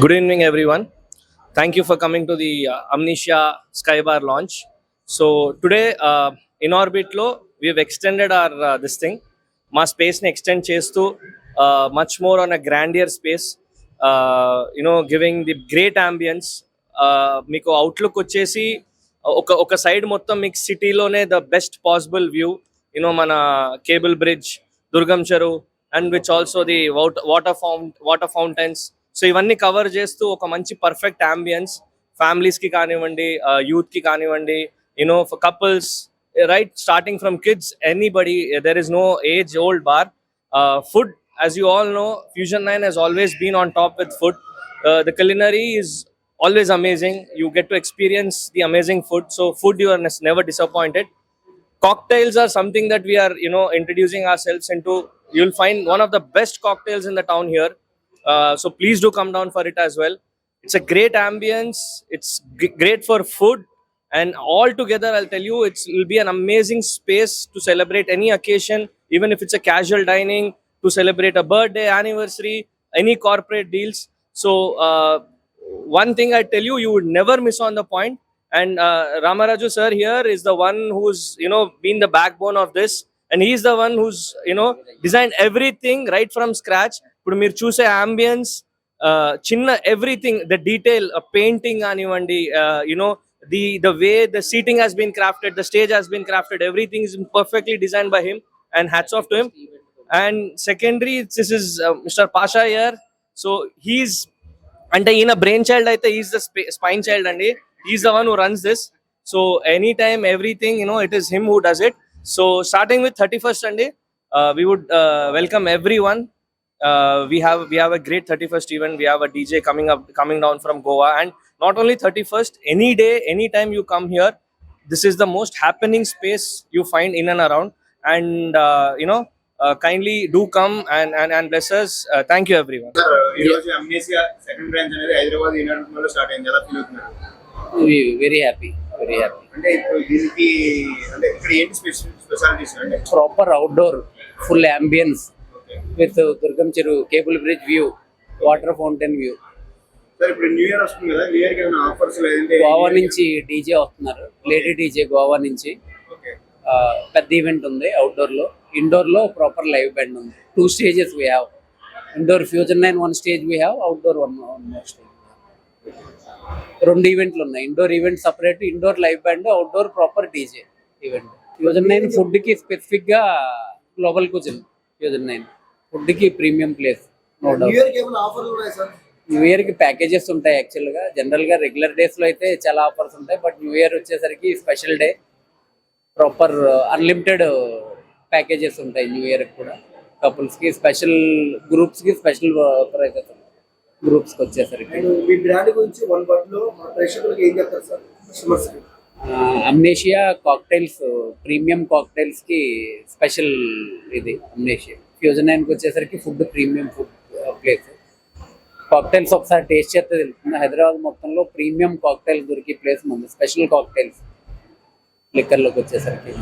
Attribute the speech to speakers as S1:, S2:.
S1: Good evening, everyone. Thank you for coming to the Amnesia Skybar launch. So today, in orbit lo, we have extended our this thing. మా space ని extend చేస్తూ much more on a grandeur space. Giving the great ambience. మీకు outlook వచ్చేసి ఒక side మొత్తం మీకు సిటీలోనే the best possible view. మన cable bridge, Durgam Cheruvu, and which also the water fountains. So ఇవన్నీ కవర్ చేస్తూ ఒక మంచి పర్ఫెక్ట్ అంబియన్స్ ఫ్యామిలీస్కి కానివ్వండి, యూత్కి కానివ్వండి, for couples, right, starting from kids, anybody. There is no age old bar. Food, as you all know, Fusion 9 has always been on top with food. The culinary is always amazing. You get to experience the amazing food. So food, you are never disappointed. Cocktails are something that we are introducing ourselves into. You'll find one of the best cocktails in the town here. So please do come down for it as well. It's a great ambience. It's great for food, and all together I'll tell you, it will be an amazing space to celebrate any occasion, even if it's a casual dining, to celebrate a birthday, anniversary, any corporate deals. So one thing I tell you, you would never miss on the point. And Ramaraju sir here is the one who's been the backbone of this, and he's the one who's designed everything right from scratch. ఇప్పుడు మీరు చూసే ambience, చిన్న everything, the detail, painting కానివ్వండి, the way the seating has been crafted, the stage has been crafted, everything is perfectly designed by him, and hats off to him. And secondary, this is Mr. Pasha here. So he's అంటే ఈయన brain child అయితే is the spine child అండి. Is the one who runs this. So any time everything it is him who does it. So starting with 31st అండి, we would welcome everyone. We have a great 31st event. We have a DJ coming down from Goa, and not only 31st, any day, anytime you come here, this is the most happening space you find in and around. And kindly do come and bless us. Thank you everyone.
S2: ఈ రోజు amnesia second branch అనేది హైదరాబాద్ యూనివర్సిటీలో start అయింది. ఎలా feel అవుతున్నారు?
S3: Very happy.
S2: అంటే ఇప్పుడు దీనికి అంటే ఇక్కడ ఏంటి స్పెషాలిటీస్? అంటే
S3: proper outdoor full ambience with Durgam Cheruvu, cable bridge view, water fountain view.
S2: Sir ఇప్పుడు న్యూ ఇయర్ వస్తుంది కదా, న్యూ ఇయర్ కి ఏమైనా ఆఫర్స్ లేదంటే?
S3: గోవా నుంచి డీజే వస్తున్నారు, లేడీ డీజే గోవా నుంచి. పెద్ద ఈవెంట్ ఉంది అవుట్డోర్ లో. ఇండోర్ లో ప్రాపర్ లైవ్ బ్యాండ్ ఉంది. 2 stages we have. Indoor fusion 9 1 stage we have, outdoor 1 more stage. 2 ఈవెంట్లు ఉన్నాయి. Indoor event separate, indoor live band, outdoor proper DJ event. Fusion 9 food కి specific గా గ్లోబల్ కుజిన్. ఫ్యూజన్ 9 ఫుడ్ కి premium place. New year కి packages ఉంటాయి. Actual గా general గా regular days లో అయితే చాలా ఆఫర్స్ ఉంటాయి, బట్ న్యూ ఇయర్ వచ్చేసరికి special day, proper unlimited packages ఉంటాయి న్యూ ఇయర్ కూడా. కపుల్స్ కి స్పెషల్, గ్రూప్స్ కి స్పెషల్ ప్రైజెస్ ఉంటాయి. గ్రూప్స్ కి వచ్చేసరికి
S2: మీ బ్రాండ్ గురించి వన్ వర్డ్ లో మా ప్రేక్షకులకు ఏం చెప్తారు సార్? కస్టమర్స్ కి
S3: అమ్నేషియా కాక్టైల్స్, ప్రీమియం కాక్టైల్స్ కి స్పెషల్ ఇది అమ్నేషియా. ఫ్యూజన్ 9 కి వచ్చేసరికి food, premium food place. Cocktails ఒకసారి టేస్ట్ చేస్తే తెలుస్తుంది. హైదరాబాద్ మొత్తంలో ప్రీమియం కాక్టైల్స్ దొరికే ప్లేస్ ఉంది. స్పెషల్ కాక్టైల్స్ లిక్కర్లోకి వచ్చేసరికి